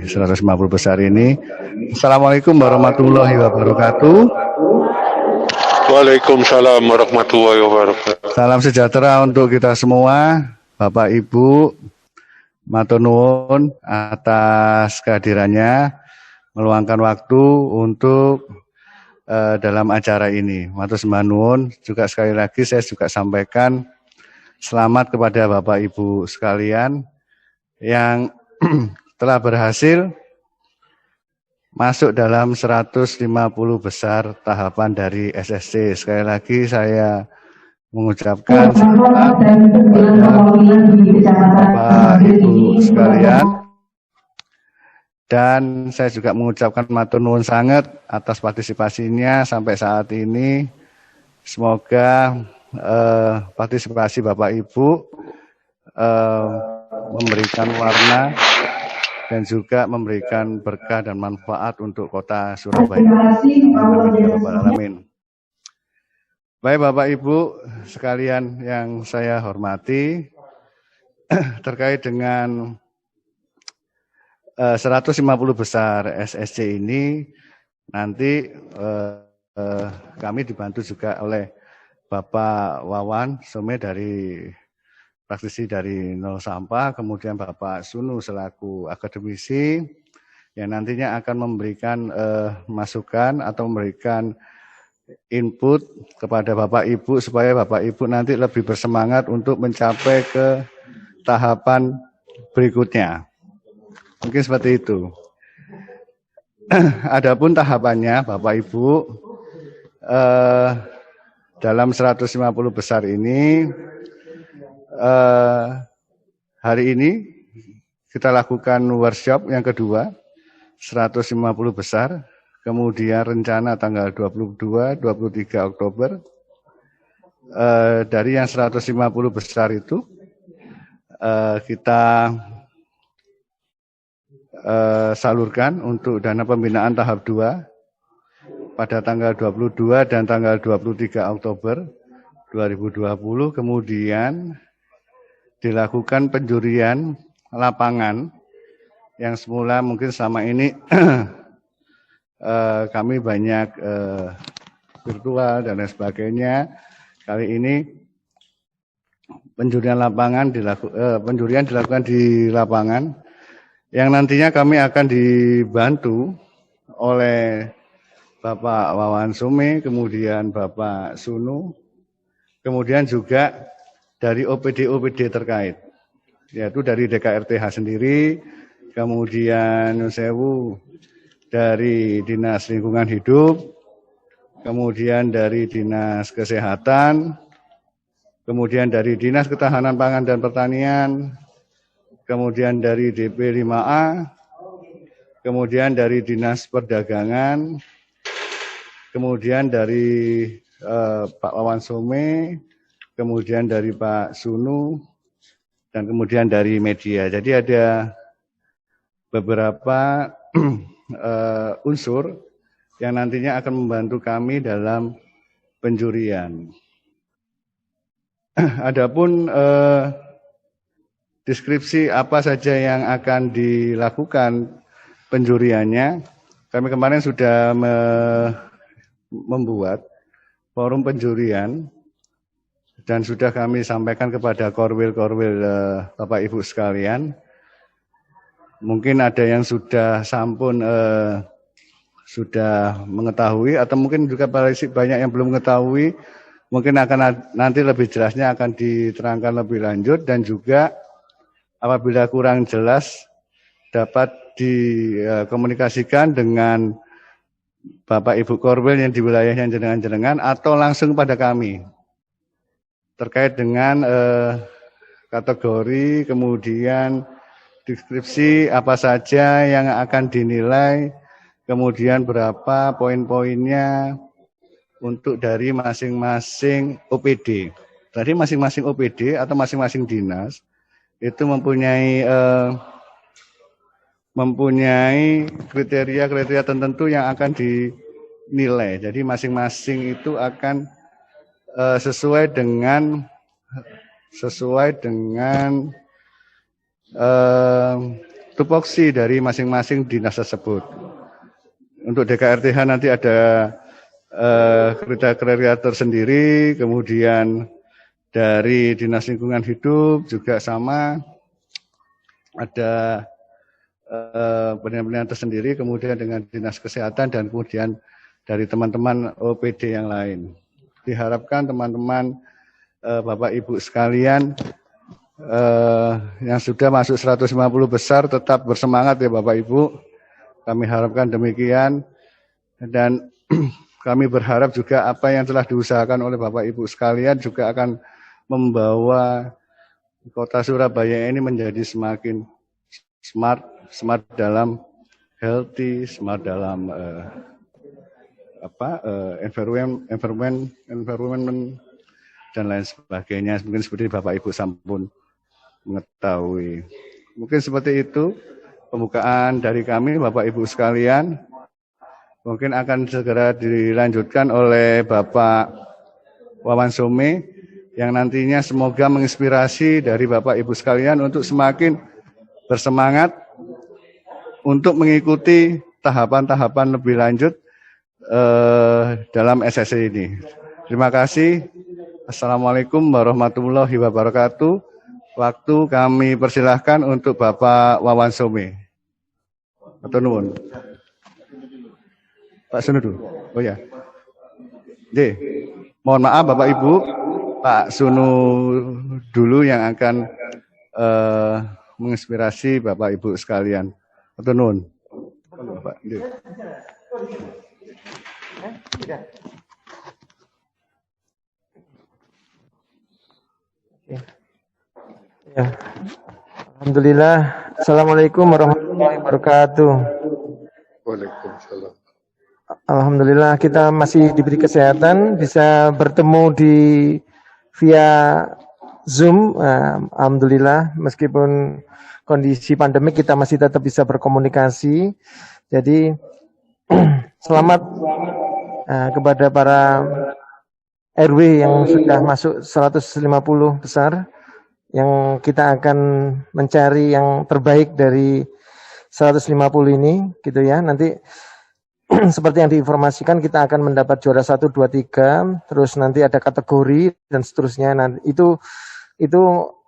150 besar ini. Assalamualaikum warahmatullahi wabarakatuh. Waalaikumsalam warahmatullahi wabarakatuh. Salam sejahtera untuk kita semua, Bapak Ibu. Matur nuwun atas kehadirannya, meluangkan waktu untuk dalam acara ini. Matur sembah nuwun. Juga sekali lagi saya juga sampaikan selamat kepada Bapak Ibu sekalian yang telah berhasil masuk dalam 150 besar tahapan dari SSC. Sekali lagi saya mengucapkan selamat kepada Bapak Ibu sekalian. Dan saya juga mengucapkan matur nuwun sangat atas partisipasinya sampai saat ini. Semoga partisipasi Bapak Ibu memberikan warna dan juga memberikan berkah dan manfaat untuk kota Surabaya. Amin. Baik Bapak Ibu sekalian yang saya hormati, terkait dengan 150 besar SSC ini nanti kami dibantu juga oleh Bapak Wawan Some dari praktisi dari Nol Sampah, kemudian Bapak Sunu selaku akademisi yang nantinya akan memberikan masukan atau memberikan input kepada Bapak Ibu supaya Bapak Ibu nanti lebih bersemangat untuk mencapai ke tahapan berikutnya. Mungkin seperti itu. Adapun tahapannya Bapak Ibu dalam 150 besar ini hari ini kita lakukan workshop yang kedua 150 besar, kemudian rencana tanggal 22-23 Oktober. Dari yang 150 besar itu kita salurkan untuk dana pembinaan tahap 2 pada tanggal 22 dan tanggal 23 Oktober 2020, kemudian dilakukan penjurian lapangan yang semula mungkin selama ini kami banyak virtual dan lain sebagainya. Kali ini penjurian dilakukan di lapangan yang nantinya kami akan dibantu oleh Bapak Wawan Some, kemudian Bapak Sunu, kemudian juga dari OPD terkait, yaitu dari DKRTH sendiri, kemudian Nusewu dari Dinas Lingkungan Hidup, kemudian dari Dinas Kesehatan, kemudian dari Dinas Ketahanan Pangan dan Pertanian, kemudian dari DP 5A, kemudian dari Dinas Perdagangan, kemudian dari Pak Wawan Some, kemudian dari Pak Sunu, dan kemudian dari media. Jadi ada beberapa unsur yang nantinya akan membantu kami dalam penjurian. Adapun deskripsi apa saja yang akan dilakukan penjuriannya, kami kemarin sudah membuat forum penjurian dan sudah kami sampaikan kepada korwil-korwil Bapak Ibu sekalian. Mungkin ada yang sudah sampun sudah mengetahui atau mungkin juga banyak yang belum mengetahui. Mungkin akan nanti lebih jelasnya akan diterangkan lebih lanjut, dan juga apabila kurang jelas dapat dikomunikasikan dengan Bapak Ibu Korwil yang di wilayahnya jenengan-jenengan atau langsung pada kami terkait dengan kategori, kemudian deskripsi apa saja yang akan dinilai, kemudian berapa poin-poinnya untuk dari masing-masing OPD. Tadi masing-masing OPD atau masing-masing dinas itu mempunyai kriteria-kriteria tertentu yang akan dinilai. Jadi masing-masing itu akan sesuai dengan tupoksi dari masing-masing dinas tersebut. Untuk DKRTH nanti ada kriteria tersendiri, kemudian dari Dinas Lingkungan Hidup juga sama, ada penilaian tersendiri, kemudian dengan Dinas Kesehatan, dan kemudian dari teman-teman OPD yang lain. Diharapkan teman-teman Bapak Ibu sekalian yang sudah masuk 150 besar tetap bersemangat ya Bapak Ibu. Kami harapkan demikian, dan kami berharap juga apa yang telah diusahakan oleh Bapak Ibu sekalian juga akan membawa kota Surabaya ini menjadi semakin smart dalam healthy, smart dalam environment dan lain sebagainya. Mungkin seperti Bapak Ibu sampun mengetahui. Mungkin seperti itu pembukaan dari kami Bapak Ibu sekalian. Mungkin akan segera dilanjutkan oleh Bapak Wawan Some yang nantinya semoga menginspirasi dari Bapak Ibu sekalian untuk semakin bersemangat untuk mengikuti tahapan-tahapan lebih lanjut dalam SSC ini. Terima kasih. Assalamualaikum warahmatullahi wabarakatuh. Waktu kami persilahkan untuk Bapak Wawan Some. Matur nuwun. Pak Sunu dulu. Oh ya. Mohon maaf Bapak Ibu, Pak Sunu dulu yang akan menginspirasi Bapak Ibu sekalian. Matur nuwun. Pak. Ya. Alhamdulillah. Assalamualaikum warahmatullahi wabarakatuh. Waalaikumsalam. Alhamdulillah kita masih diberi kesehatan, bisa bertemu via Zoom. Alhamdulillah, meskipun kondisi pandemik kita masih tetap bisa berkomunikasi. Jadi selamat kepada para RW yang sudah masuk 150 besar, yang kita akan mencari yang terbaik dari 150 ini, gitu ya. Nanti seperti yang diinformasikan kita akan mendapat juara 1, 2, 3, terus nanti ada kategori dan seterusnya. Nanti itu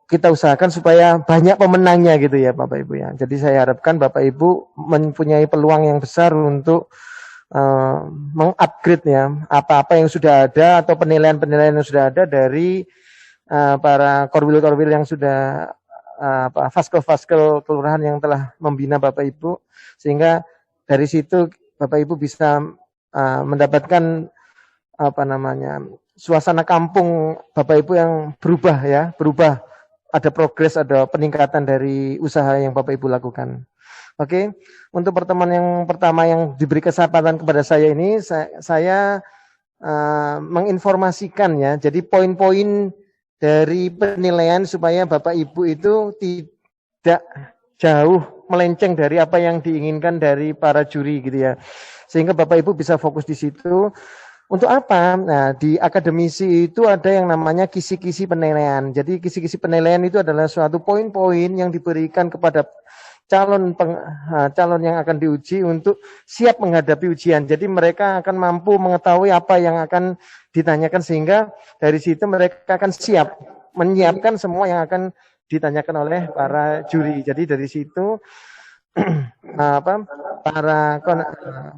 kita usahakan supaya banyak pemenangnya gitu ya Bapak Ibu ya. Jadi saya harapkan Bapak Ibu mempunyai peluang yang besar untuk mengupgrade ya apa-apa yang sudah ada atau penilaian-penilaian yang sudah ada dari para korwil-korwil yang sudah faskel-faskel kelurahan yang telah membina Bapak Ibu, sehingga dari situ Bapak Ibu bisa mendapatkan suasana kampung Bapak Ibu yang berubah, ada progres, ada peningkatan dari usaha yang Bapak Ibu lakukan. Oke, untuk pertemuan yang pertama yang diberi kesempatan kepada saya ini, saya menginformasikan ya, jadi poin-poin dari penilaian supaya Bapak Ibu itu tidak jauh melenceng dari apa yang diinginkan dari para juri gitu ya. Sehingga Bapak Ibu bisa fokus di situ. Untuk apa? Nah, di akademisi itu ada yang namanya kisi-kisi penilaian. Jadi kisi-kisi penilaian itu adalah suatu poin-poin yang diberikan kepada calon yang akan diuji untuk siap menghadapi ujian. Jadi mereka akan mampu mengetahui apa yang akan ditanyakan, sehingga dari situ mereka akan siap menyiapkan semua yang akan ditanyakan oleh para juri. Jadi dari situ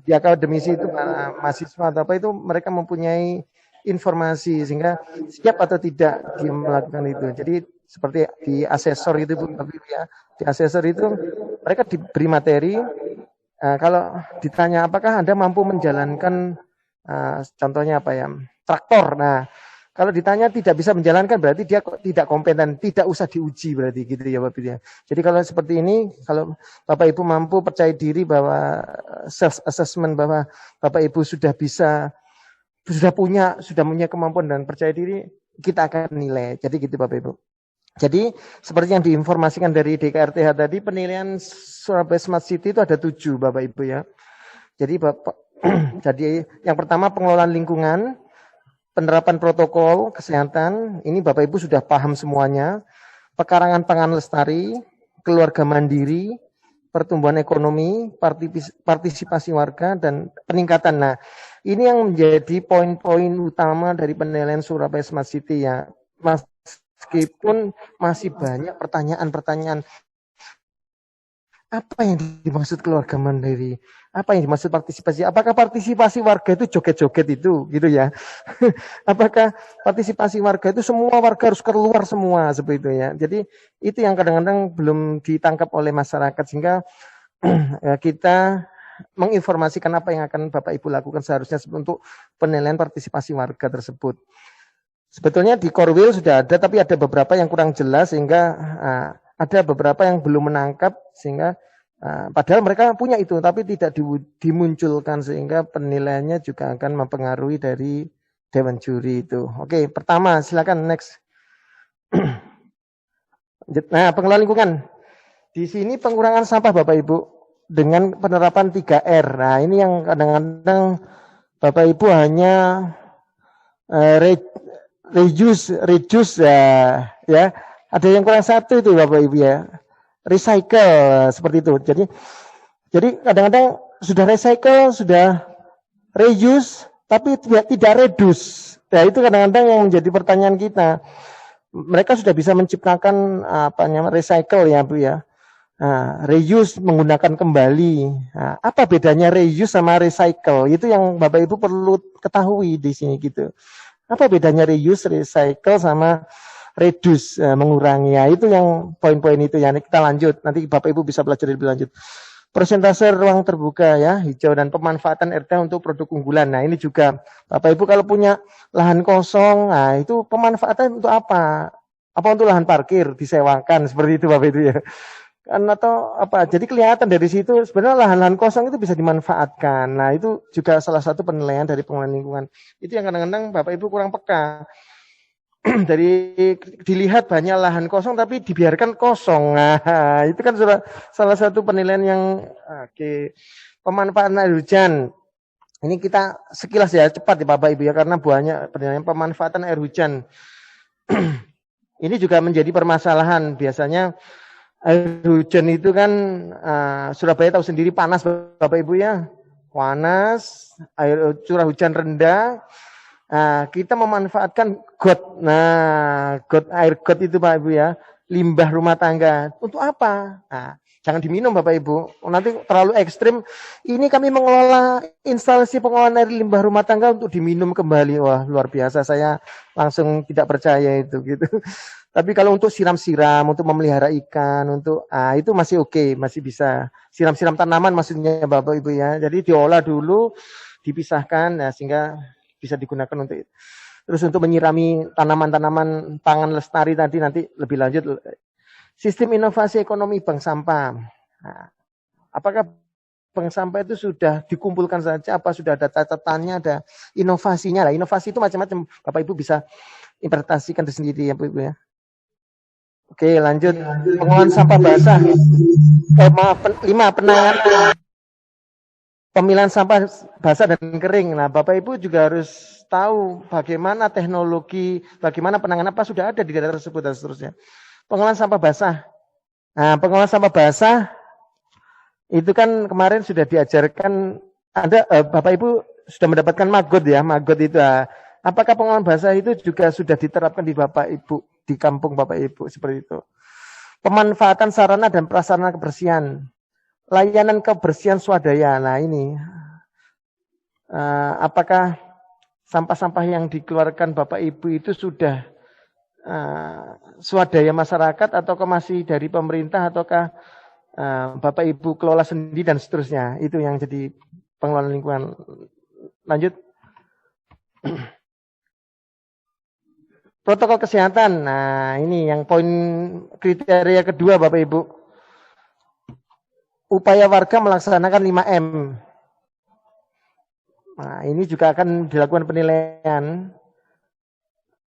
di akademisi itu para mahasiswa atau apa itu mereka mempunyai informasi sehingga siap atau tidak dia melakukan itu. Jadi seperti di asesor itu Bu, ya. Di asesor itu mereka diberi materi, kalau ditanya apakah Anda mampu menjalankan contohnya apa ya, traktor. Nah, kalau ditanya tidak bisa menjalankan berarti dia tidak kompeten, tidak usah diuji berarti gitu ya Bapak Ibu ya. Jadi kalau seperti ini, kalau Bapak Ibu mampu percaya diri bahwa self assessment bahwa Bapak Ibu sudah punya kemampuan dan percaya diri, kita akan nilai. Jadi gitu Bapak Ibu. Jadi seperti yang diinformasikan dari DKRTH tadi, penilaian Surabaya Smart City itu ada 7 Bapak Ibu ya. Jadi jadi yang pertama pengelolaan lingkungan, penerapan protokol kesehatan, ini Bapak Ibu sudah paham semuanya. Pekarangan pangan lestari, keluarga mandiri, pertumbuhan ekonomi, partisipasi warga, dan peningkatan. Nah, ini yang menjadi poin-poin utama dari penilaian Surabaya Smart City ya. Meskipun masih banyak pertanyaan-pertanyaan, apa yang dimaksud keluarga mandiri? Apa yang dimaksud partisipasi? Apakah partisipasi warga itu joget-joget itu, gitu ya? Apakah partisipasi warga itu semua warga harus keluar semua seperti itu ya? Jadi itu yang kadang-kadang belum ditangkap oleh masyarakat, sehingga ya, kita menginformasikan apa yang akan Bapak Ibu lakukan seharusnya untuk penilaian partisipasi warga tersebut. Sebetulnya di Core Wheel sudah ada, tapi ada beberapa yang kurang jelas, sehingga ada beberapa yang belum menangkap, sehingga padahal mereka punya itu tapi tidak dimunculkan, sehingga penilaiannya juga akan mempengaruhi dari dewan juri itu. Oke, pertama silakan next. Nah, pengelolaan lingkungan. Di sini pengurangan sampah Bapak Ibu dengan penerapan 3R. Nah, ini yang kadang-kadang Bapak Ibu hanya reduce ya. Ada yang kurang satu itu Bapak Ibu ya. Recycle seperti itu. Jadi kadang-kadang sudah recycle, sudah reuse, tapi tidak reduce. Ya, itu kadang-kadang yang menjadi pertanyaan kita. Mereka sudah bisa menciptakan recycle ya Bu ya. Nah, reuse menggunakan kembali. Nah, apa bedanya reuse sama recycle? Itu yang Bapak Ibu perlu ketahui di sini gitu. Apa bedanya reuse, recycle sama reduce, mengurangi? Ya, itu yang poin-poin itu ya. Kita lanjut. Nanti Bapak Ibu bisa belajar lebih lanjut. Persentase ruang terbuka ya, hijau, dan pemanfaatan RDA untuk produk unggulan. Nah, ini juga Bapak Ibu kalau punya lahan kosong, nah itu pemanfaatan untuk apa? Apa untuk lahan parkir disewakan seperti itu Bapak Ibu ya. Kan atau apa? Jadi kelihatan dari situ sebenarnya lahan-lahan kosong itu bisa dimanfaatkan. Nah, itu juga salah satu penilaian dari pengelolaan lingkungan. Itu yang kadang-kadang Bapak Ibu kurang peka. Dari dilihat banyak lahan kosong tapi dibiarkan kosong. Nah, itu kan salah satu penilaian yang oke. Pemanfaatan air hujan. Ini kita sekilas ya, cepat ya Bapak Ibu ya, karena banyak penilaian pemanfaatan air hujan. Ini juga menjadi permasalahan. Biasanya air hujan itu kan Surabaya tahu sendiri panas Bapak Ibu ya. Panas, air curah hujan rendah. Nah, kita memanfaatkan got. Nah, air got itu Pak Ibu ya, limbah rumah tangga. Untuk apa? Nah, jangan diminum Bapak Ibu. Nanti terlalu ekstrim. Ini kami mengelola instalasi pengolahan air limbah rumah tangga untuk diminum kembali. Wah, luar biasa. Saya langsung tidak percaya itu gitu. Tapi kalau untuk siram-siram, untuk memelihara ikan, untuk itu masih oke, masih bisa. Siram-siram tanaman maksudnya Bapak Ibu ya. Jadi diolah dulu, dipisahkan, nah, sehingga bisa digunakan untuk itu. Terus untuk menyirami tanaman-tanaman pangan lestari nanti lebih lanjut. Sistem inovasi ekonomi bank sampah. Nah, apakah bank sampah itu sudah dikumpulkan saja? Apa sudah ada catatannya, ada inovasinya? Lah, inovasi itu macam-macam. Bapak Ibu bisa interpretasikan sendiri ya, Bu Ibu ya. Oke, lanjut. Pengolahan sampah basah. 5 penanganan pemilihan sampah basah dan kering. Nah, Bapak Ibu juga harus tahu bagaimana teknologi, bagaimana penanganan apa sudah ada di daerah tersebut dan seterusnya. Pengolahan sampah basah. Nah, pengolahan sampah basah itu kan kemarin sudah diajarkan, ada Bapak Ibu sudah mendapatkan magot ya, magot itu. Apakah pengolahan basah itu juga sudah diterapkan di Bapak Ibu, di kampung Bapak Ibu seperti itu? Pemanfaatan sarana dan prasarana kebersihan. Layanan kebersihan swadaya. Nah, ini apakah sampah-sampah yang dikeluarkan Bapak Ibu itu sudah swadaya masyarakat ataukah masih dari pemerintah, ataukah Bapak Ibu kelola sendiri dan seterusnya? Itu yang jadi pengelolaan lingkungan. Lanjut. Protokol kesehatan. Nah, ini yang poin kriteria kedua Bapak Ibu. Upaya warga melaksanakan 5M. Nah, ini juga akan dilakukan penilaian.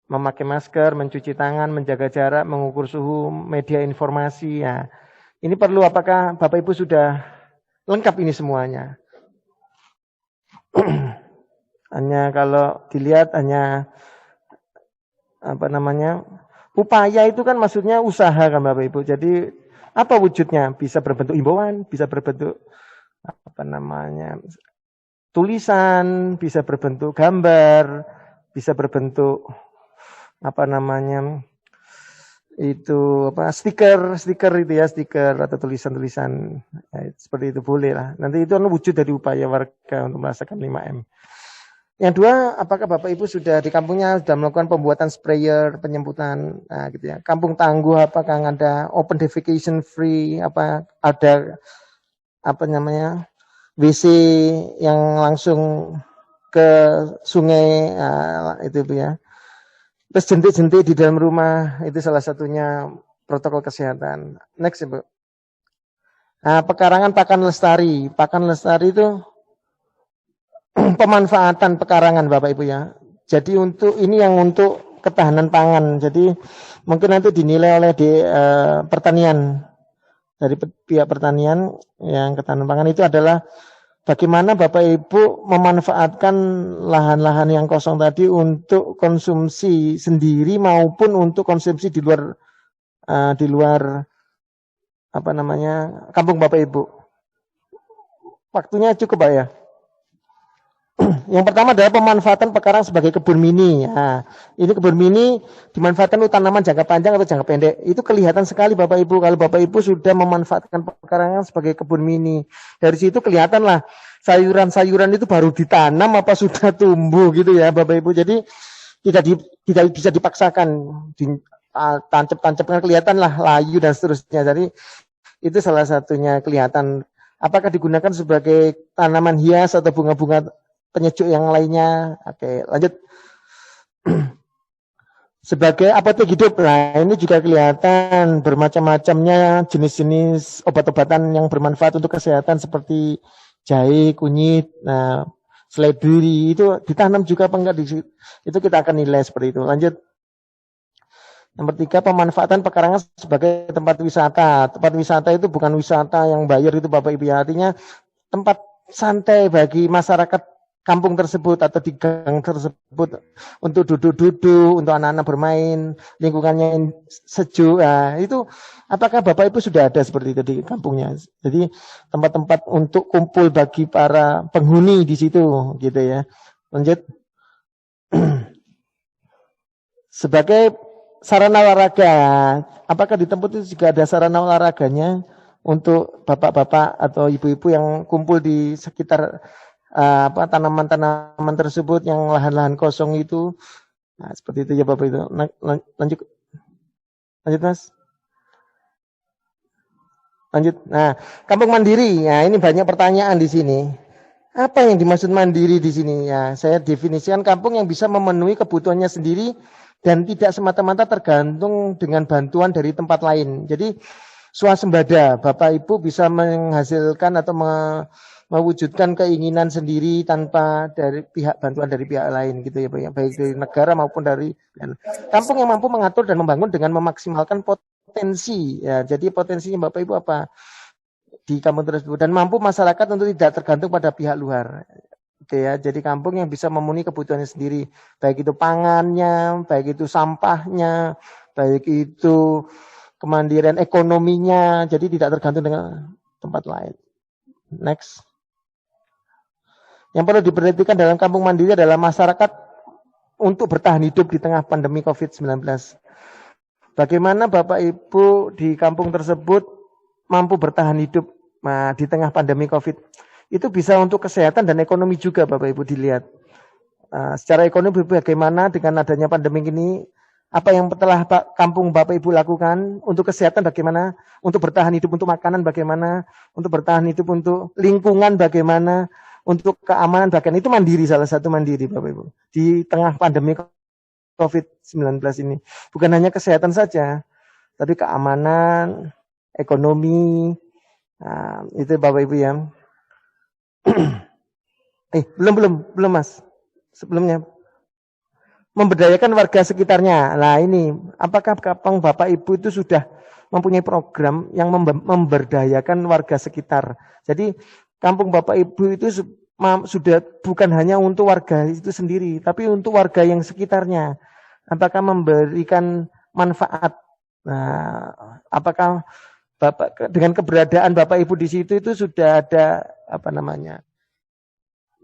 Memakai masker, mencuci tangan, menjaga jarak, mengukur suhu, media informasi. Ya. Ini perlu, apakah Bapak Ibu sudah lengkap ini semuanya? Hanya kalau dilihat hanya upaya itu kan maksudnya usaha kan Bapak Ibu. Jadi Apa wujudnya? Bisa berbentuk himbauan, bisa berbentuk tulisan, bisa berbentuk gambar, bisa berbentuk stiker itu ya, stiker atau tulisan-tulisan seperti itu boleh lah. Nanti itu wujud dari upaya warga untuk merasakan 5M. Yang dua, apakah Bapak Ibu sudah di kampungnya sudah melakukan pembuatan sprayer, penyemprotan, gitu ya. Kampung tangguh, apakah ada open defecation free, ada WC yang langsung ke sungai, itu ya. Terus jentik-jentik di dalam rumah, itu salah satunya protokol kesehatan. Next, Ibu. Nah, pekarangan pakan lestari. Pakan lestari itu pemanfaatan pekarangan, Bapak Ibu ya. Jadi ini yang untuk ketahanan pangan. Jadi mungkin nanti dinilai oleh pertanian. Dari pihak pertanian yang ketahanan pangan itu adalah bagaimana Bapak Ibu memanfaatkan lahan-lahan yang kosong tadi untuk konsumsi sendiri maupun untuk konsumsi di luar kampung Bapak Ibu. Waktunya cukup, Pak ya. Yang pertama adalah pemanfaatan pekarang sebagai kebun mini. Nah, ini kebun mini dimanfaatkan untuk tanaman jangka panjang atau jangka pendek. Itu kelihatan sekali Bapak Ibu kalau Bapak Ibu sudah memanfaatkan pekarangan sebagai kebun mini. Dari situ kelihatanlah sayuran-sayuran itu baru ditanam apa sudah tumbuh gitu ya Bapak Ibu. Jadi tidak bisa dipaksakan, tancap-tancapkan kelihatanlah layu dan seterusnya. Jadi itu salah satunya kelihatan. Apakah digunakan sebagai tanaman hias atau bunga-bunga penyejuk yang lainnya? Oke, lanjut. Sebagai apotek hidup, nah ini juga kelihatan bermacam-macamnya jenis-jenis obat-obatan yang bermanfaat untuk kesehatan seperti jahe, kunyit, seledri itu ditanam juga apa enggak di situ? Itu kita akan nilai seperti itu. Lanjut. Nomor 3, pemanfaatan pekarangan sebagai tempat wisata. Tempat wisata itu bukan wisata yang bayar itu Bapak Ibu ya. Artinya tempat santai bagi masyarakat kampung tersebut atau di gang tersebut untuk duduk-duduk, untuk anak-anak bermain, lingkungannya sejuk. Nah, itu apakah Bapak Ibu sudah ada seperti itu di kampungnya? Jadi tempat-tempat untuk kumpul bagi para penghuni di situ gitu ya. Lanjut. Sebagai sarana olahraga, apakah di tempat itu juga ada sarana olahraganya untuk bapak-bapak atau ibu-ibu yang kumpul di sekitar tanaman-tanaman tersebut yang lahan-lahan kosong itu? Nah, seperti itu ya Bapak itu. Lanjut Mas. Lanjut. Nah, kampung mandiri. Nah, ini banyak pertanyaan di sini. Apa yang dimaksud mandiri di sini? Ya, saya definisikan kampung yang bisa memenuhi kebutuhannya sendiri dan tidak semata-mata tergantung dengan bantuan dari tempat lain. Jadi swasembada, Bapak Ibu bisa menghasilkan atau mewujudkan keinginan sendiri tanpa dari bantuan dari pihak lain gitu ya Pak ya, baik dari negara maupun dari kampung yang mampu mengatur dan membangun dengan memaksimalkan potensi. Ya, jadi potensinya Bapak Ibu apa di kampung tersebut dan mampu masyarakat untuk tidak tergantung pada pihak luar. Oke ya, jadi kampung yang bisa memenuhi kebutuhannya sendiri, baik itu pangannya, baik itu sampahnya, baik itu kemandirian ekonominya, jadi tidak tergantung dengan tempat lain. Next. Yang perlu diperhatikan dalam kampung mandiri adalah masyarakat untuk bertahan hidup di tengah pandemi COVID-19. Bagaimana Bapak Ibu di kampung tersebut mampu bertahan hidup di tengah pandemi COVID? Itu bisa untuk kesehatan dan ekonomi juga Bapak Ibu dilihat. Secara ekonomi bagaimana dengan adanya pandemi ini, apa yang telah kampung Bapak Ibu lakukan, untuk kesehatan bagaimana, untuk bertahan hidup, untuk makanan bagaimana, untuk bertahan hidup, untuk lingkungan bagaimana, untuk keamanan bagaimana, itu mandiri, salah satu mandiri Bapak Ibu. Di tengah pandemi COVID-19 ini. Bukan hanya kesehatan saja, tapi keamanan, ekonomi, itu Bapak Ibu ya. Belum Mas. Sebelumnya memberdayakan warga sekitarnya. Nah ini, apakah kampung Bapak Ibu itu sudah mempunyai program yang memberdayakan warga sekitar? Jadi kampung Bapak Ibu itu sudah bukan hanya untuk warga itu sendiri, tapi untuk warga yang sekitarnya. Apakah memberikan manfaat? Nah, apakah dengan keberadaan Bapak Ibu di situ itu sudah ada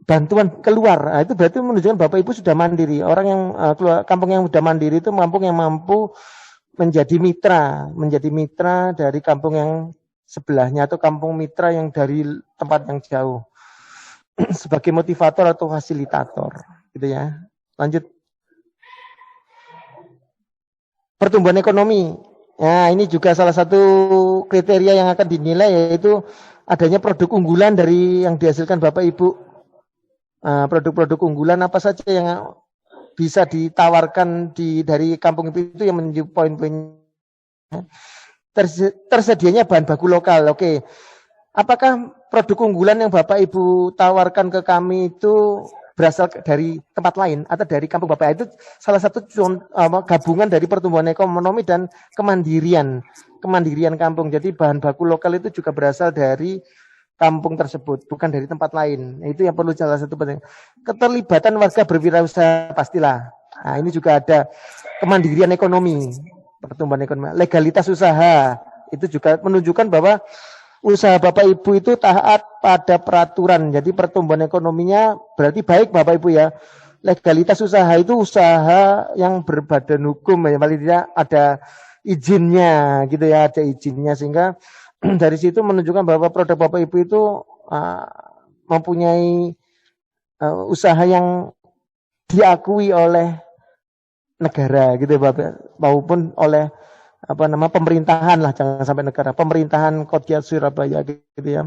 bantuan keluar. Nah, itu berarti menunjukkan Bapak Ibu sudah mandiri. Orang yang keluar kampung yang sudah mandiri itu yang mampu menjadi mitra dari kampung yang sebelahnya atau kampung mitra yang dari tempat yang jauh sebagai motivator atau fasilitator, gitu ya. Lanjut. Pertumbuhan ekonomi. Nah, ini juga salah satu kriteria yang akan dinilai, yaitu adanya produk unggulan dari yang dihasilkan Bapak Ibu. Produk-produk unggulan apa saja yang bisa ditawarkan dari kampung itu yang menjadi poin-poin. Tersedianya bahan baku lokal. Oke. Apakah produk unggulan yang Bapak Ibu tawarkan ke kami itu berasal dari tempat lain atau dari kampung Bapak? Itu salah satu gabungan dari pertumbuhan ekonomi dan kemandirian kampung. Jadi bahan baku lokal itu juga berasal dari kampung tersebut, bukan dari tempat lain. Itu yang perlu salah satu penting. Keterlibatan warga berwirausaha pastilah. Nah, ini juga ada kemandirian ekonomi, pertumbuhan ekonomi, legalitas usaha. Itu juga menunjukkan bahwa usaha Bapak Ibu itu taat pada peraturan. Jadi pertumbuhan ekonominya berarti baik Bapak Ibu ya. Legalitas usaha itu usaha yang berbadan hukum ya, paling tidak ada izinnya gitu ya, ada izinnya, sehingga dari situ menunjukkan bahwa produk Bapak Ibu itu mempunyai usaha yang diakui oleh negara gitu ya Bapak, maupun oleh pemerintahan lah, jangan sampai negara, pemerintahan Kota Surabaya gitu ya.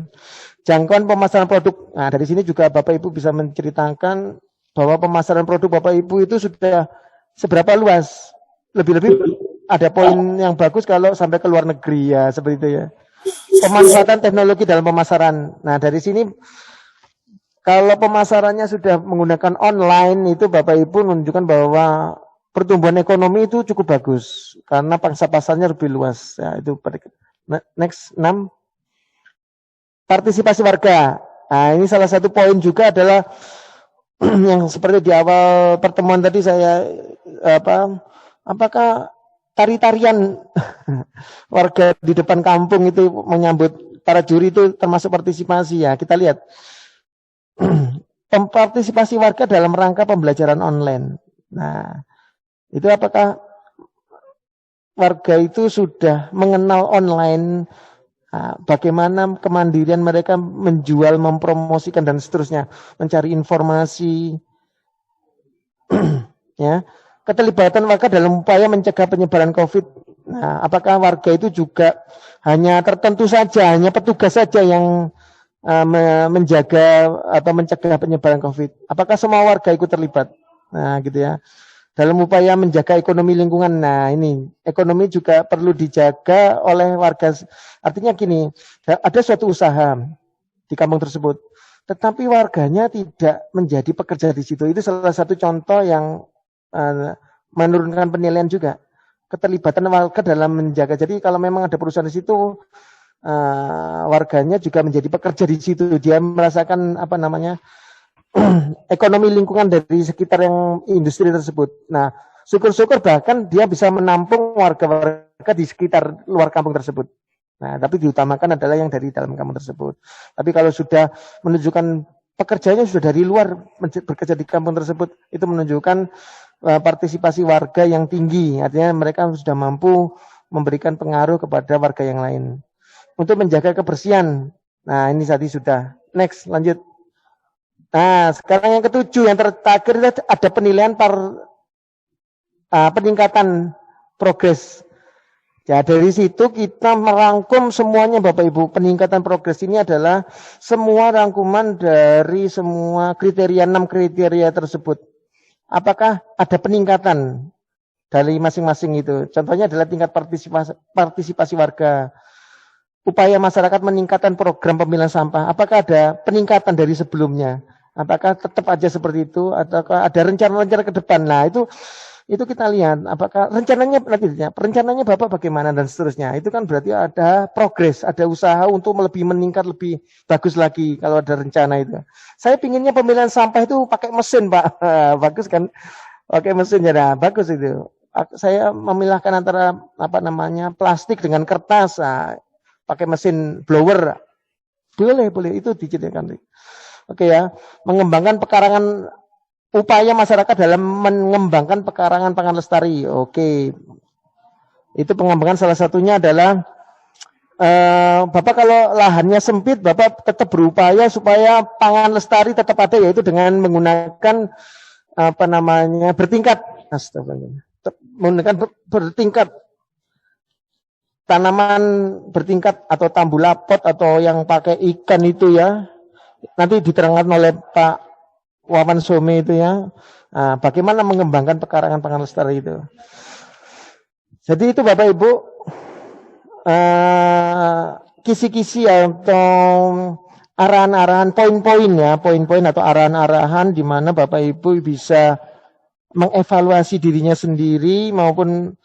Jangkauan pemasaran produk. Nah, dari sini juga Bapak Ibu bisa menceritakan bahwa pemasaran produk Bapak Ibu itu sudah seberapa luas. Lebih-lebih ada poin yang bagus kalau sampai ke luar negeri ya, seperti itu ya. Pemanfaatan teknologi dalam pemasaran. Nah, dari sini kalau pemasarannya sudah menggunakan online, itu Bapak Ibu menunjukkan bahwa pertumbuhan ekonomi itu cukup bagus karena pangsa pasarnya lebih luas. Ya, itu next 6. Partisipasi warga. Nah, ini salah satu poin juga adalah yang seperti di awal pertemuan tadi saya apakah tari-tarian warga di depan kampung itu menyambut para juri itu termasuk partisipasi ya. Kita lihat partisipasi warga dalam rangka pembelajaran online. Nah, itu apakah warga itu sudah mengenal online, bagaimana kemandirian mereka menjual, mempromosikan dan seterusnya, mencari informasi, ya, keterlibatan warga dalam upaya mencegah penyebaran COVID. Nah, apakah warga itu juga hanya tertentu saja, hanya petugas saja yang menjaga atau mencegah penyebaran COVID? Apakah semua warga ikut terlibat? Nah, gitu ya. Dalam upaya menjaga ekonomi lingkungan. Nah, ini ekonomi juga perlu dijaga oleh warga. Artinya gini, ada suatu usaha di kampung tersebut, tetapi warganya tidak menjadi pekerja di situ. Itu salah satu contoh yang menurunkan penilaian juga. Keterlibatan warga dalam menjaga. Jadi kalau memang ada perusahaan di situ, warganya juga menjadi pekerja di situ. Dia merasakan ekonomi lingkungan dari sekitar yang industri tersebut. Nah, syukur-syukur bahkan dia bisa menampung warga-warga di sekitar luar kampung tersebut. Nah, tapi diutamakan adalah yang dari dalam kampung tersebut. Tapi kalau sudah menunjukkan pekerjanya sudah dari luar bekerja di kampung tersebut, itu menunjukkan partisipasi warga yang tinggi. Artinya mereka sudah mampu memberikan pengaruh kepada warga yang lain. Untuk menjaga kebersihan. Nah, ini tadi sudah. Next, lanjut. Nah, sekarang yang ketujuh, yang terakhir ada penilaian peningkatan progres. Ya, dari situ kita merangkum semuanya Bapak Ibu. Peningkatan progres ini adalah semua rangkuman dari semua kriteria, 6 kriteria tersebut. Apakah ada peningkatan dari masing-masing itu? Contohnya adalah tingkat partisipasi warga. Upaya masyarakat meningkatkan program pemilihan sampah. Apakah ada peningkatan dari sebelumnya? Apakah tetap aja seperti itu ataukah ada rencana-rencana ke depan? Nah, itu kita lihat apakah rencananya Bapak bagaimana dan seterusnya. Itu kan berarti ada progres, ada usaha untuk lebih meningkat, lebih bagus lagi kalau ada rencana itu. Saya pinginnya pemilihan sampah itu pakai mesin, Pak. Bagus kan? Pakai mesin ya, nah, bagus itu. Saya memilahkan antara plastik dengan kertas. Nah, pakai mesin blower. Boleh itu diciptakan. Oke ya, mengembangkan pekarangan, upaya masyarakat dalam mengembangkan pekarangan pangan lestari. Oke. Itu pengembangan salah satunya adalah Bapak kalau lahannya sempit, Bapak tetap berupaya supaya pangan lestari tetap ada, yaitu dengan menggunakan bertingkat. Astagfirullah. Menggunakan bertingkat, tanaman bertingkat atau tambulapot atau yang pakai ikan itu ya. Nanti diterangkan oleh Pak Wawan Some itu ya. Nah, bagaimana mengembangkan pekarangan pangan lestari itu. Jadi itu Bapak Ibu kisi-kisi atau arahan-arahan, poin-poin atau arahan-arahan di mana Bapak Ibu bisa mengevaluasi dirinya sendiri maupun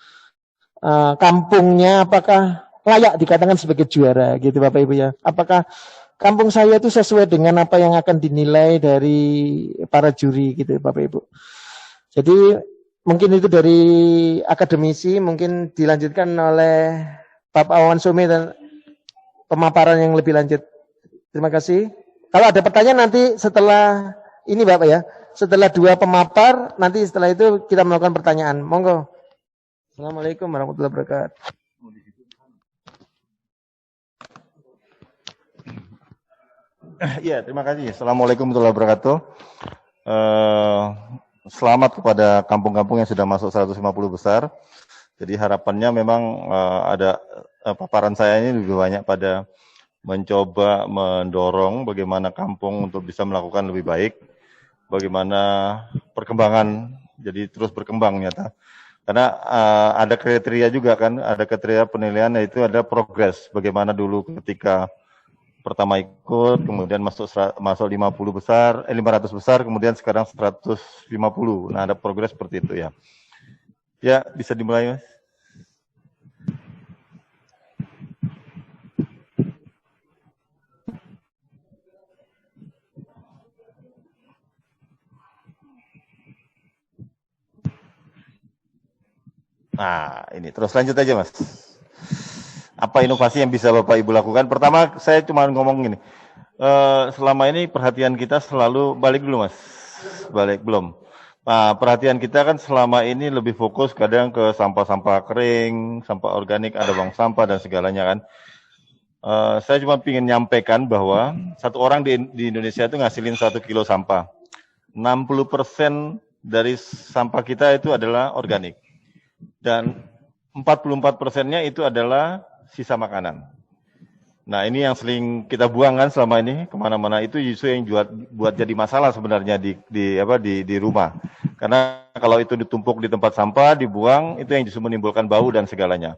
kampungnya apakah layak dikatakan sebagai juara gitu Bapak Ibu ya. Apakah kampung saya itu sesuai dengan apa yang akan dinilai dari para juri gitu Bapak Ibu. Jadi mungkin itu dari akademisi, mungkin dilanjutkan oleh Bapak Wawan Some dan pemaparan yang lebih lanjut. Terima kasih. Kalau ada pertanyaan nanti setelah ini Bapak ya, setelah dua pemapar, nanti setelah itu kita melakukan pertanyaan. Monggo. Assalamualaikum warahmatullahi wabarakatuh. Ya, terima kasih. Assalamualaikum warahmatullahi wabarakatuh. Selamat kepada kampung-kampung yang sudah masuk 150 besar. Jadi harapannya memang ada paparan saya ini lebih banyak pada mencoba mendorong bagaimana kampung untuk bisa melakukan lebih baik, bagaimana perkembangan, jadi terus berkembang nyata. Karena ada kriteria juga kan, ada kriteria penilaian yaitu ada progres. Bagaimana dulu ketika pertama ikut, kemudian masuk 50 besar, 500 besar, kemudian sekarang 150. Nah, ada progres seperti itu ya. Ya, bisa dimulai, Mas. Nah, ini terus lanjut aja, Mas. Apa inovasi yang bisa Bapak Ibu lakukan? Pertama, saya cuma ngomong gini. Selama ini perhatian kita selalu balik dulu, Mas. Balik belum. Nah, perhatian kita kan selama ini lebih fokus kadang ke sampah-sampah kering, sampah organik, ada bank sampah dan segalanya kan. Saya cuma ingin nyampaikan bahwa satu orang di Indonesia itu ngasilin 1 kilo sampah. 60% dari sampah kita itu adalah organik. Dan 44%-nya itu adalah sisa makanan. Nah, ini yang sering kita buang kan selama ini kemana-mana, itu justru yang buat jadi masalah sebenarnya di rumah. Karena kalau itu ditumpuk di tempat sampah, dibuang, itu yang justru menimbulkan bau dan segalanya.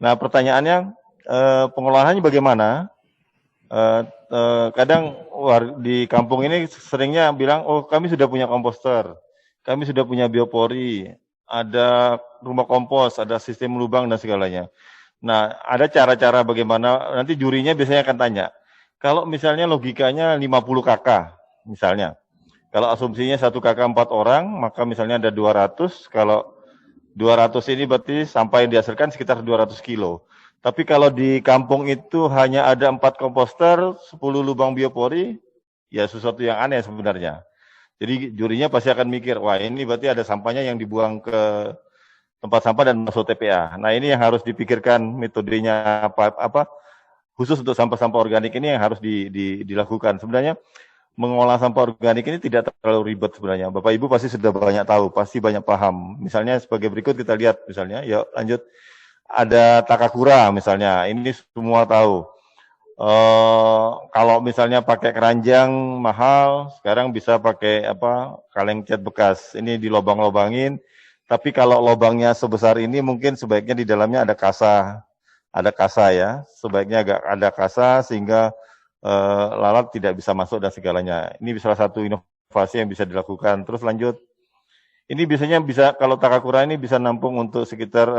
Nah, pertanyaannya, pengolahannya bagaimana? Kadang di kampung ini seringnya bilang, oh kami sudah punya komposter, kami sudah punya biopori, ada rumah kompos, ada sistem lubang dan segalanya. Nah, ada cara-cara bagaimana, nanti jurinya biasanya akan tanya, kalau misalnya logikanya 50 kakak, misalnya, kalau asumsinya 1 kakak 4 orang, maka misalnya ada 200, kalau 200 ini berarti sampah yang dihasilkan sekitar 200 kilo. Tapi kalau di kampung itu hanya ada 4 komposter, 10 lubang biopori, ya sesuatu yang aneh sebenarnya. Jadi jurinya pasti akan mikir, wah ini berarti ada sampahnya yang dibuang ke tempat sampah dan masuk TPA. Nah, ini yang harus dipikirkan metodenya apa khusus untuk sampah-sampah organik ini yang harus dilakukan. Sebenarnya mengolah sampah organik ini tidak terlalu ribet sebenarnya. Bapak Ibu pasti sudah banyak tahu, pasti banyak paham. Misalnya sebagai berikut kita lihat misalnya, ya lanjut, ada Takakura misalnya, ini semua tahu. Kalau misalnya pakai keranjang mahal, sekarang bisa pakai kaleng cat bekas. Ini dilobang-lobangin. Tapi kalau lubangnya sebesar ini mungkin sebaiknya di dalamnya ada kasa ya. Sebaiknya agak ada kasa sehingga lalat tidak bisa masuk dan segalanya. Ini salah satu inovasi yang bisa dilakukan. Terus lanjut. Ini biasanya bisa, kalau Takakura ini bisa nampung untuk sekitar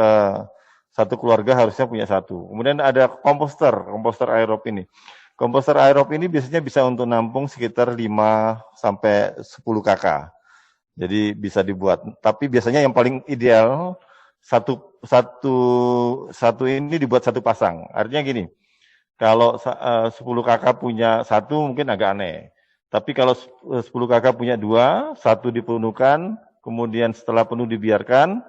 satu keluarga harusnya punya satu. Kemudian ada komposter aerob ini. Komposter aerob ini biasanya bisa untuk nampung sekitar 5 sampai 10 kakak. Jadi bisa dibuat. Tapi biasanya yang paling ideal satu ini dibuat satu pasang. Artinya gini, Kalau 10 kakak punya satu mungkin agak aneh. Tapi kalau 10 kakak punya dua, satu dipenuhkan, kemudian setelah penuh dibiarkan,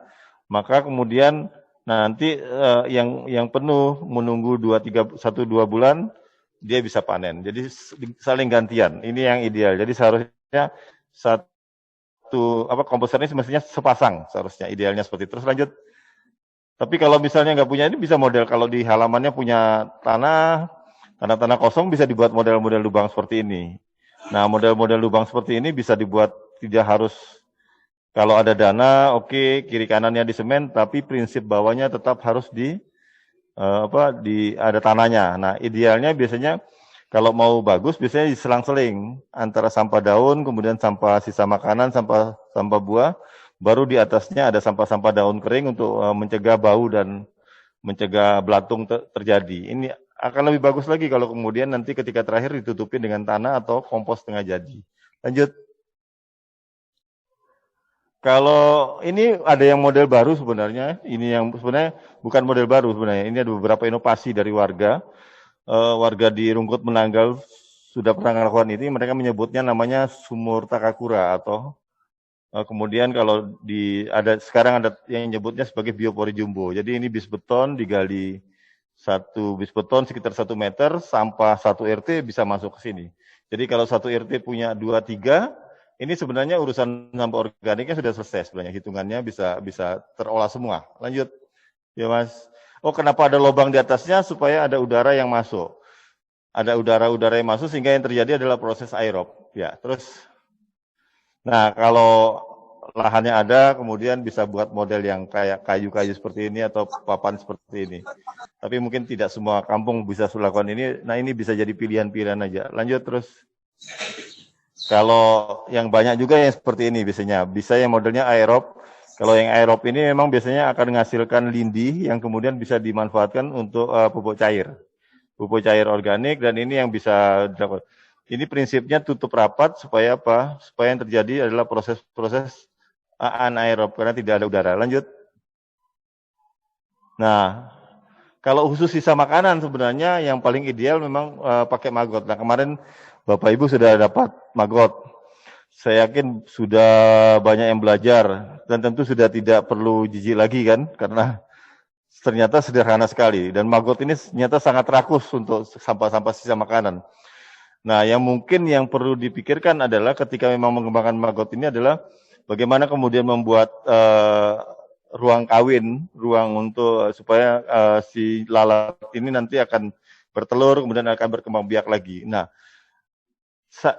maka kemudian nanti yang penuh menunggu 1-2 bulan dia bisa panen. Jadi saling gantian. Ini yang ideal. Jadi seharusnya komposter ini semestinya sepasang seharusnya. Idealnya seperti itu. Terus lanjut. Tapi kalau misalnya nggak punya ini bisa model kalau di halamannya punya tanah kosong bisa dibuat model-model lubang seperti ini. Nah, model-model lubang seperti ini bisa dibuat tidak harus kalau ada dana, oke, kiri kanannya di semen, tapi prinsip bawahnya tetap harus ada tanahnya. Nah, idealnya biasanya kalau mau bagus biasanya diselang-seling antara sampah daun, kemudian sampah sisa makanan, sampah buah, baru di atasnya ada sampah-sampah daun kering untuk mencegah bau dan mencegah belatung terjadi. Ini akan lebih bagus lagi kalau kemudian nanti ketika terakhir ditutupin dengan tanah atau kompos setengah jadi. Lanjut. Kalau ini ada yang model baru sebenarnya, ini yang sebenarnya bukan model baru sebenarnya, ini ada beberapa inovasi dari warga. Warga di Rungkut Menanggal sudah pernah melakukan ini, mereka menyebutnya namanya sumur Takakura atau kemudian kalau sekarang ada yang menyebutnya sebagai biopori jumbo. Jadi ini bis beton digali satu bis beton sekitar 1 meter, sampah 1 RT bisa masuk ke sini. Jadi kalau 1 RT punya 2-3, ini sebenarnya urusan sampah organiknya sudah selesai sebenarnya, hitungannya bisa terolah semua. Lanjut, ya Mas. Oh, kenapa ada lubang di atasnya? Supaya ada udara yang masuk. Ada udara yang masuk sehingga yang terjadi adalah proses aerob. Ya, terus. Nah, kalau lahannya ada, kemudian bisa buat model yang kayak kayu-kayu seperti ini atau papan seperti ini. Tapi mungkin tidak semua kampung bisa melakukan ini. Nah, ini bisa jadi pilihan-pilihan aja. Lanjut terus. Kalau yang banyak juga yang seperti ini biasanya. Bisa yang modelnya aerob. Kalau yang aerob ini memang biasanya akan menghasilkan lindi yang kemudian bisa dimanfaatkan untuk pupuk cair. Pupuk cair organik dan ini yang bisa dilakukan. Ini prinsipnya tutup rapat supaya apa? Supaya yang terjadi adalah proses anaerob karena tidak ada udara. Lanjut. Nah, kalau khusus sisa makanan sebenarnya yang paling ideal memang pakai maggot. Nah, kemarin Bapak Ibu sudah dapat maggot. Saya yakin sudah banyak yang belajar dan tentu sudah tidak perlu jijik lagi kan karena ternyata sederhana sekali dan maggot ini ternyata sangat rakus untuk sampah-sampah sisa makanan. Nah, yang mungkin yang perlu dipikirkan adalah ketika memang mengembangkan maggot ini adalah bagaimana kemudian membuat ruang kawin, ruang untuk supaya si lalat ini nanti akan bertelur kemudian akan berkembang biak lagi. Nah,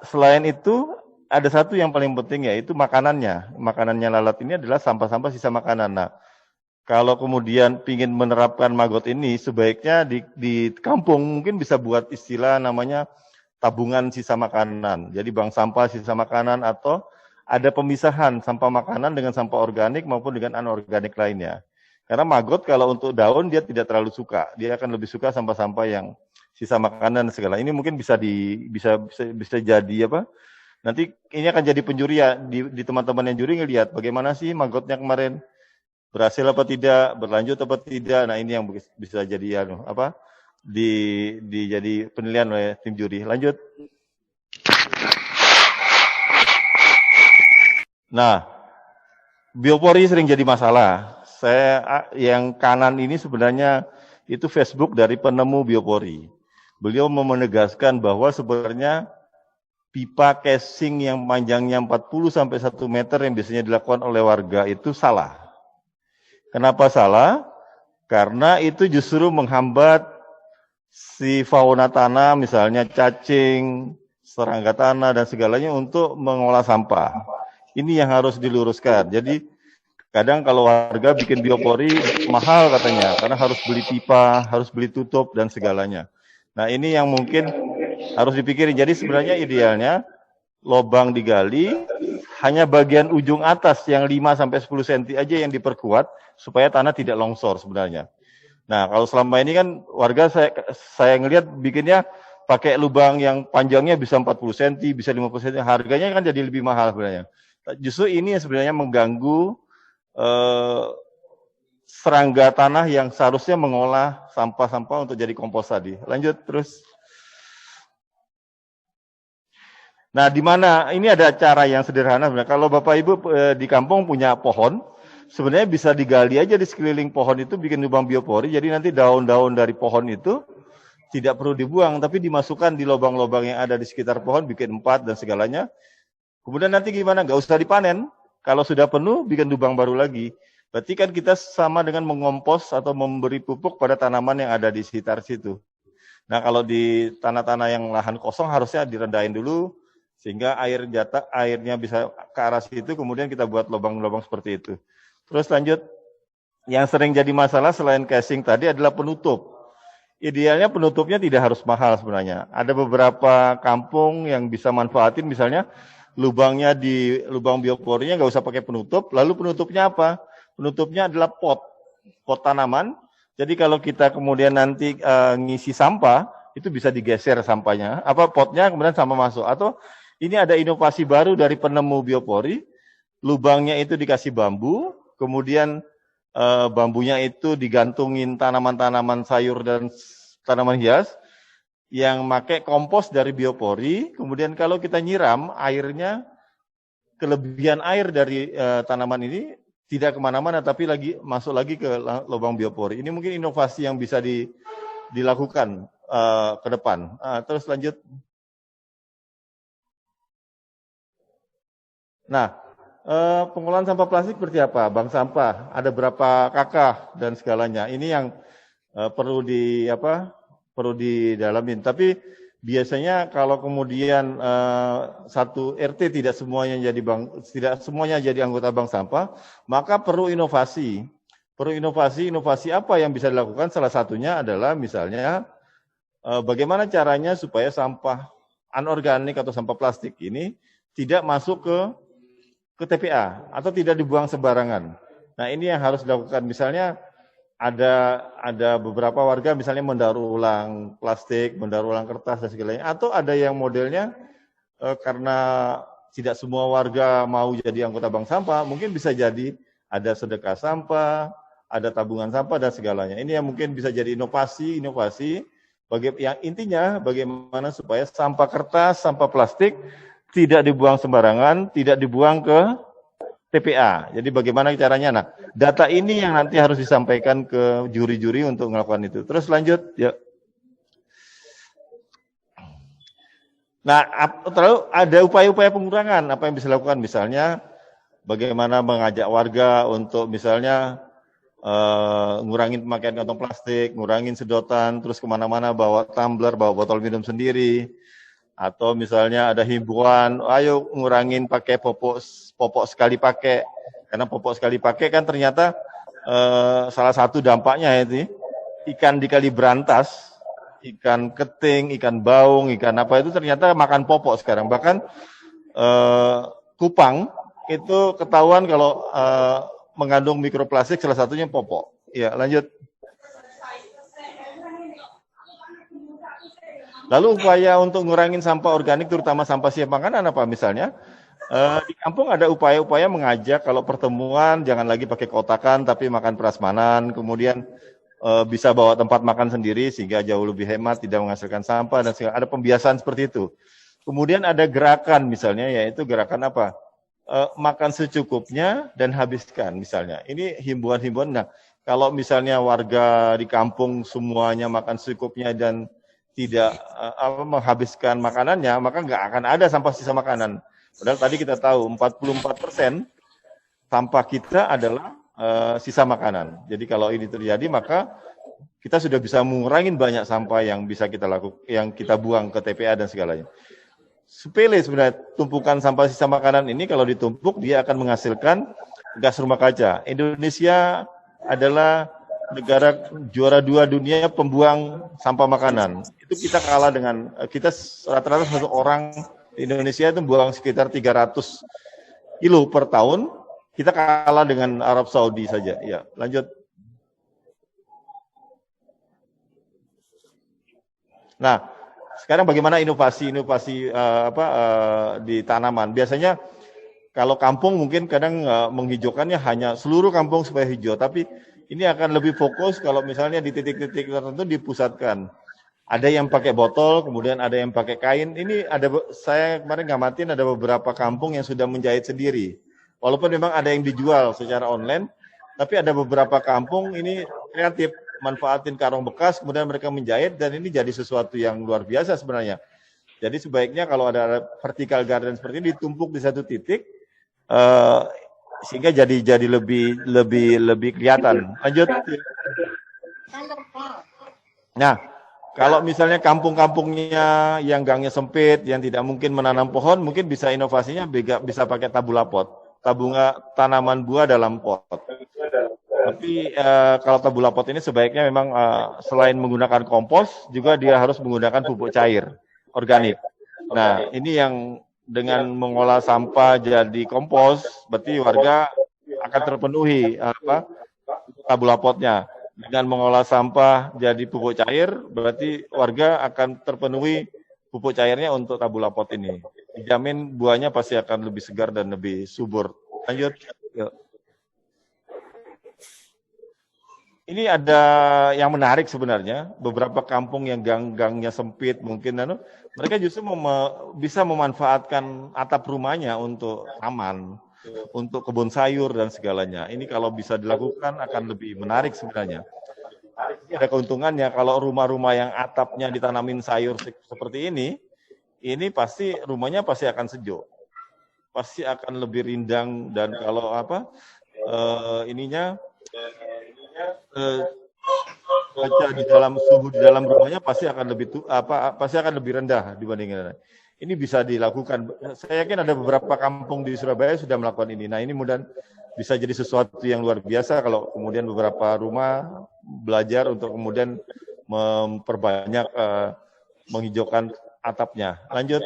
selain itu ada satu yang paling penting yaitu makanannya. Makanannya lalat ini adalah sampah-sampah sisa makanan. Nah, kalau kemudian ingin menerapkan maggot ini sebaiknya di kampung mungkin bisa buat istilah namanya tabungan sisa makanan. Jadi bank sampah sisa makanan atau ada pemisahan sampah makanan dengan sampah organik maupun dengan anorganik lainnya. Karena maggot kalau untuk daun dia tidak terlalu suka. Dia akan lebih suka sampah-sampah yang sisa makanan segala. Ini mungkin bisa jadi apa? Nanti ini akan jadi penjuri ya di teman-teman yang juri ngelihat bagaimana sih maggotnya kemarin berhasil apa tidak, berlanjut apa tidak. Nah, ini yang bisa jadi jadi penilaian oleh tim juri. Lanjut. Nah, biopori sering jadi masalah. Yang kanan ini sebenarnya itu Facebook dari penemu biopori. Beliau menegaskan bahwa sebenarnya pipa casing yang panjangnya 40 sampai 1 meter yang biasanya dilakukan oleh warga itu salah. Kenapa salah? Karena itu justru menghambat si fauna tanah, misalnya cacing, serangga tanah dan segalanya untuk mengolah sampah. Ini yang harus diluruskan. Jadi kadang kalau warga bikin biopori mahal katanya, karena harus beli pipa, harus beli tutup dan segalanya. Nah, ini yang mungkin harus dipikirin. Jadi sebenarnya idealnya lubang digali hanya bagian ujung atas yang 5 sampai 10 cm aja yang diperkuat supaya tanah tidak longsor sebenarnya. Nah, kalau selama ini kan warga saya ngelihat bikinnya pakai lubang yang panjangnya bisa 40 cm, bisa 50 cm, harganya kan jadi lebih mahal sebenarnya. Justru ini sebenarnya mengganggu serangga tanah yang seharusnya mengolah sampah-sampah untuk jadi kompos tadi. Lanjut terus. Nah, di mana ini ada cara yang sederhana sebenarnya. Kalau Bapak Ibu di kampung punya pohon, sebenarnya bisa digali aja di sekeliling pohon itu bikin lubang biopori. Jadi nanti daun-daun dari pohon itu tidak perlu dibuang, tapi dimasukkan di lubang-lubang yang ada di sekitar pohon, bikin 4 dan segalanya. Kemudian nanti gimana? Nggak usah dipanen. Kalau sudah penuh, bikin lubang baru lagi. Berarti kan kita sama dengan mengompos atau memberi pupuk pada tanaman yang ada di sekitar situ. Nah, kalau di tanah-tanah yang lahan kosong harusnya direndahin dulu, sehingga airnya bisa ke arah situ, kemudian kita buat lubang-lubang seperti itu. Terus lanjut, yang sering jadi masalah selain casing tadi adalah penutup. Idealnya penutupnya tidak harus mahal sebenarnya. Ada beberapa kampung yang bisa manfaatin, misalnya lubangnya di lubang bioporinya nggak usah pakai penutup, lalu penutupnya apa? Penutupnya adalah pot tanaman. Jadi kalau kita kemudian nanti ngisi sampah, itu bisa digeser sampahnya, potnya kemudian sampah masuk. Atau ini ada inovasi baru dari penemu biopori, lubangnya itu dikasih bambu, kemudian bambunya itu digantungin tanaman-tanaman sayur dan tanaman hias yang pakai kompos dari biopori. Kemudian kalau kita nyiram airnya, kelebihan air dari tanaman ini tidak kemana-mana tapi masuk lagi ke lubang biopori. Ini mungkin inovasi yang bisa dilakukan ke depan. Terus lanjut. Nah, pengolahan sampah plastik seperti apa? Bank sampah, ada berapa kakak dan segalanya. Ini yang perlu didalamin. Tapi biasanya kalau kemudian satu RT tidak semuanya jadi anggota bank sampah, maka perlu inovasi. Inovasi apa yang bisa dilakukan? Salah satunya adalah misalnya bagaimana caranya supaya sampah anorganik atau sampah plastik ini tidak masuk ke TPA atau tidak dibuang sembarangan. Nah, ini yang harus dilakukan. Misalnya ada beberapa warga misalnya mendaur ulang plastik, mendaur ulang kertas dan segalanya, atau ada yang modelnya karena tidak semua warga mau jadi anggota bank sampah, mungkin bisa jadi ada sedekah sampah, ada tabungan sampah dan segalanya. Ini yang mungkin bisa jadi inovasi yang intinya bagaimana supaya sampah kertas, sampah plastik tidak dibuang sembarangan, tidak dibuang ke TPA. Jadi bagaimana caranya? Nah, data ini yang nanti harus disampaikan ke juri-juri untuk melakukan itu. Terus lanjut, ya. Nah, terlalu ada upaya-upaya pengurangan. Apa yang bisa dilakukan? Misalnya, bagaimana mengajak warga untuk misalnya ngurangin pemakaian kantong plastik, ngurangin sedotan, terus kemana-mana bawa tumbler, bawa botol minum sendiri. Atau misalnya ada himbauan, ayo ngurangin pakai popok sekali pakai. Karena popok sekali pakai kan ternyata salah satu dampaknya itu ikan di kali berantas, ikan keting, ikan baung, ikan apa itu ternyata makan popok sekarang. Bahkan kupang itu ketahuan kalau mengandung mikroplastik, salah satunya popok. Ya, lanjut. Lalu upaya untuk ngurangin sampah organik, terutama sampah siap makanan apa misalnya? Di kampung ada upaya-upaya mengajak kalau pertemuan jangan lagi pakai kotakan tapi makan prasmanan, kemudian bisa bawa tempat makan sendiri sehingga jauh lebih hemat, tidak menghasilkan sampah dan segala. Ada pembiasaan seperti itu. Kemudian ada gerakan misalnya, yaitu gerakan apa? Makan secukupnya dan habiskan misalnya. Ini himbauan-himbauan. Nah, kalau misalnya warga di kampung semuanya makan secukupnya dan tidak menghabiskan makanannya, maka nggak akan ada sampah sisa makanan. Padahal tadi kita tahu 44% sampah kita adalah sisa makanan. Jadi kalau ini terjadi, maka kita sudah bisa mengurangi banyak sampah yang bisa kita lakukan, yang kita buang ke TPA dan segalanya. Sepele sebenarnya tumpukan sampah sisa makanan ini kalau ditumpuk dia akan menghasilkan gas rumah kaca. Indonesia adalah negara juara 2 dunia pembuang sampah makanan. Itu kita kalah dengan, kita rata-rata satu orang di Indonesia itu buang sekitar 300 kilo per tahun. Kita kalah dengan Arab Saudi saja. Ya, lanjut. Nah, sekarang bagaimana inovasi di tanaman? Biasanya kalau kampung mungkin kadang menghijaukannya hanya seluruh kampung supaya hijau, tapi ini akan lebih fokus kalau misalnya di titik-titik tertentu dipusatkan. Ada yang pakai botol, kemudian ada yang pakai kain. Ini saya kemarin ngamatin ada beberapa kampung yang sudah menjahit sendiri. Walaupun memang ada yang dijual secara online, tapi ada beberapa kampung ini kreatif, manfaatin karung bekas, kemudian mereka menjahit, dan ini jadi sesuatu yang luar biasa sebenarnya. Jadi sebaiknya kalau ada vertical garden seperti ini ditumpuk di satu titik, sehingga jadi lebih kelihatan. Lanjut. Nah, kalau misalnya kampung-kampungnya yang gangnya sempit, yang tidak mungkin menanam pohon, mungkin bisa inovasinya bisa pakai tabula pot. Tanaman buah dalam pot. Tapi kalau tabula pot ini sebaiknya memang selain menggunakan kompos, juga dia harus menggunakan pupuk cair organik. Nah, ini yang dengan mengolah sampah jadi kompos, berarti warga akan terpenuhi tabula potnya. Dengan mengolah sampah jadi pupuk cair, berarti warga akan terpenuhi pupuk cairnya untuk tabula pot ini. Dijamin buahnya pasti akan lebih segar dan lebih subur. Lanjut. Yuk. Ini ada yang menarik sebenarnya. Beberapa kampung yang gang-gangnya sempit, mungkin mereka justru bisa memanfaatkan atap rumahnya untuk taman, untuk kebun sayur dan segalanya. Ini kalau bisa dilakukan akan lebih menarik sebenarnya. Ini ada keuntungannya kalau rumah-rumah yang atapnya ditanamin sayur seperti ini pasti rumahnya pasti akan sejuk, pasti akan lebih rindang, dan kalau cuaca di dalam suhu di dalam rumahnya pasti akan lebih rendah dibandingkan. Ini bisa dilakukan. Saya yakin ada beberapa kampung di Surabaya sudah melakukan ini. Nah, ini mudah bisa jadi sesuatu yang luar biasa kalau kemudian beberapa rumah belajar untuk kemudian memperbanyak menghijaukan atapnya. Lanjut.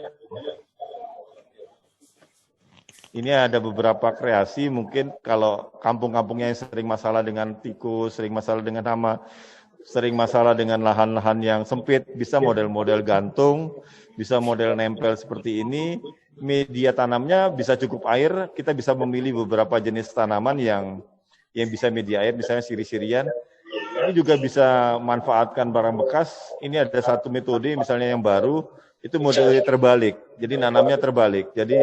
Ini ada beberapa kreasi, mungkin kalau kampung-kampungnya yang sering masalah dengan tikus, sering masalah dengan hama, sering masalah dengan lahan-lahan yang sempit, bisa model-model gantung, bisa model nempel seperti ini. Media tanamnya bisa cukup air, kita bisa memilih beberapa jenis tanaman yang bisa media air, misalnya siri-sirian. Ini juga bisa manfaatkan barang bekas. Ini ada satu metode misalnya yang baru, itu modelnya terbalik. Jadi nanamnya terbalik. Jadi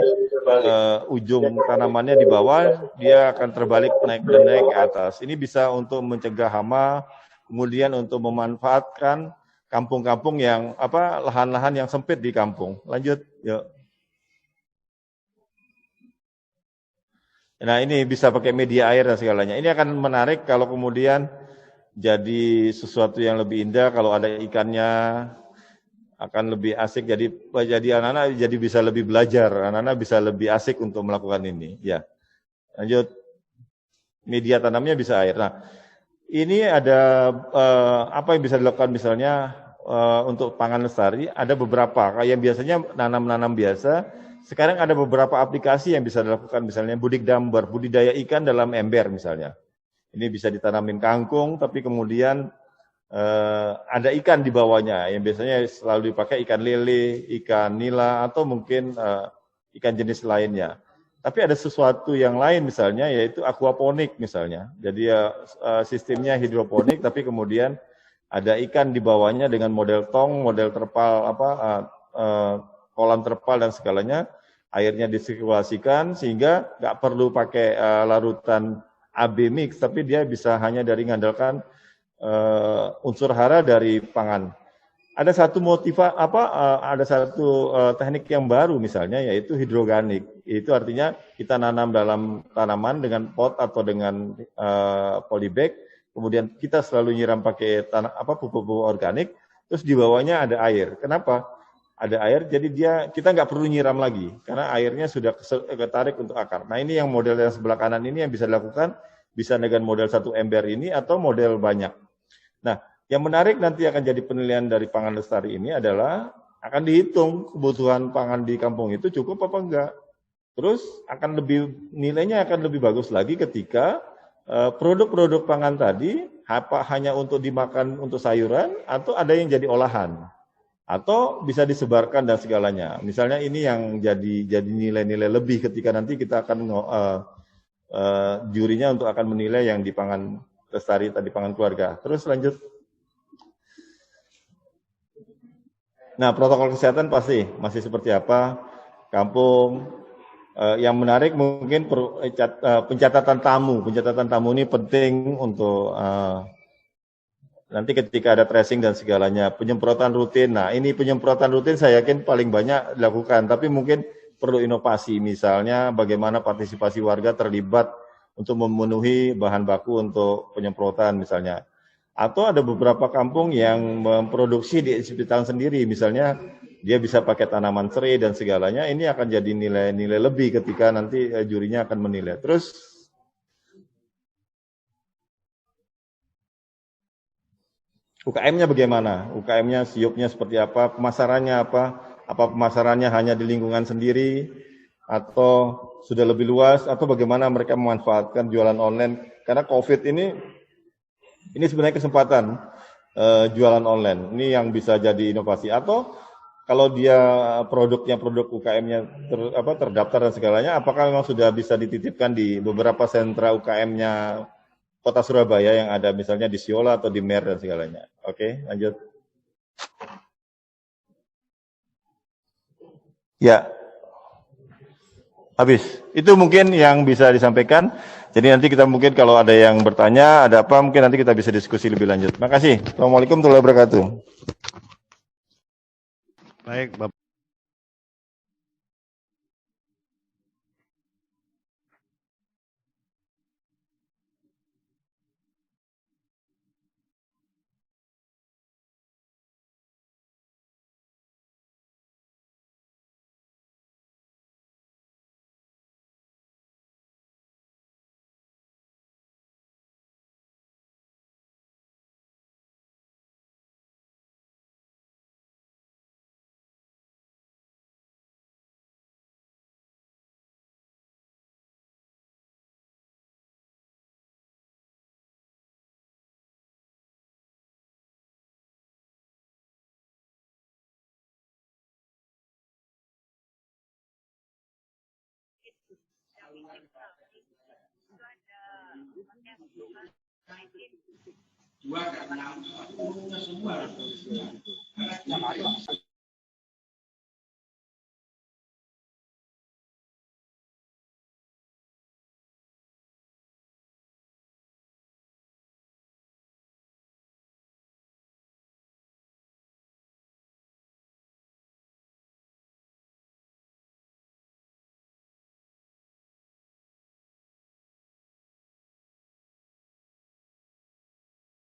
ujung tanamannya di bawah, dia akan terbalik naik ke atas. Ini bisa untuk mencegah hama, kemudian untuk memanfaatkan kampung-kampung yang lahan-lahan yang sempit di kampung. Lanjut, yuk. Nah, ini bisa pakai media air dan segalanya. Ini akan menarik kalau kemudian jadi sesuatu yang lebih indah, kalau ada ikannya akan lebih asik, jadi anak-anak jadi bisa lebih belajar, anak-anak bisa lebih asik untuk melakukan ini. Ya, lanjut. Media tanamnya bisa air. Nah, ini ada apa yang bisa dilakukan misalnya untuk pangan lestari, ada beberapa. Kayak biasanya nanam-nanam biasa, sekarang ada beberapa aplikasi yang bisa dilakukan, misalnya budidaya budidaya ikan dalam ember misalnya. Ini bisa ditanamin kangkung, tapi kemudian ada ikan di bawahnya, yang biasanya selalu dipakai ikan lele, ikan nila, atau mungkin ikan jenis lainnya. Tapi ada sesuatu yang lain misalnya, yaitu aquaponik misalnya. Jadi sistemnya hidroponik, tapi kemudian ada ikan di bawahnya dengan model tong, model terpal, kolam terpal dan segalanya. Airnya disirkulasikan sehingga nggak perlu pakai larutan AB mix, tapi dia bisa hanya dari mengandalkan unsur hara dari pangan. Ada satu teknik yang baru misalnya, yaitu hidroganik. Itu artinya kita nanam dalam tanaman dengan pot atau dengan polybag, kemudian kita selalu nyiram pakai pupuk organik, terus di bawahnya ada air. Kenapa? Ada air, jadi kita nggak perlu nyiram lagi, karena airnya sudah ketarik untuk akar. Nah, ini yang model yang sebelah kanan ini yang bisa dilakukan, bisa dengan model satu ember ini atau model banyak. Nah, yang menarik nanti akan jadi penilaian dari pangan lestari ini adalah akan dihitung kebutuhan pangan di kampung itu cukup apa enggak. Terus nilainya akan lebih bagus lagi ketika produk-produk pangan tadi hanya untuk dimakan untuk sayuran, atau ada yang jadi olahan, atau bisa disebarkan dan segalanya. Misalnya ini yang jadi nilai-nilai lebih ketika nanti kita akan jurinya untuk akan menilai yang di pangan Lestari tadi pangan keluarga. Terus lanjut. Nah, protokol kesehatan pasti masih seperti apa? Kampung. Yang menarik mungkin pencatatan tamu. Pencatatan tamu ini penting untuk nanti ketika ada tracing dan segalanya. Penyemprotan rutin. Nah, ini penyemprotan rutin saya yakin paling banyak dilakukan. Tapi mungkin perlu inovasi. Misalnya bagaimana partisipasi warga terlibat untuk memenuhi bahan baku untuk penyemprotan misalnya. Atau ada beberapa kampung yang memproduksi disinfektan sendiri, misalnya dia bisa pakai tanaman serai dan segalanya, ini akan jadi nilai-nilai lebih ketika nanti jurinya akan menilai. Terus UKM-nya bagaimana? UKM-nya, siupnya seperti apa? Pemasarannya apa? Apa pemasarannya hanya di lingkungan sendiri? Atau sudah lebih luas? Atau bagaimana mereka memanfaatkan jualan online? Karena COVID ini sebenarnya kesempatan jualan online. Ini yang bisa jadi inovasi. Atau kalau dia produknya produk UKM-nya terdaftar dan segalanya, apakah memang sudah bisa dititipkan di beberapa sentra UKM-nya Kota Surabaya yang ada misalnya di Siola atau di Mer dan segalanya. Oke, lanjut. Ya, habis. Itu mungkin yang bisa disampaikan. Jadi nanti kita mungkin kalau ada yang bertanya, ada apa, mungkin nanti kita bisa diskusi lebih lanjut. Terima kasih. Assalamualaikum warahmatullahi wabarakatuh. Baik, Bapak. Dua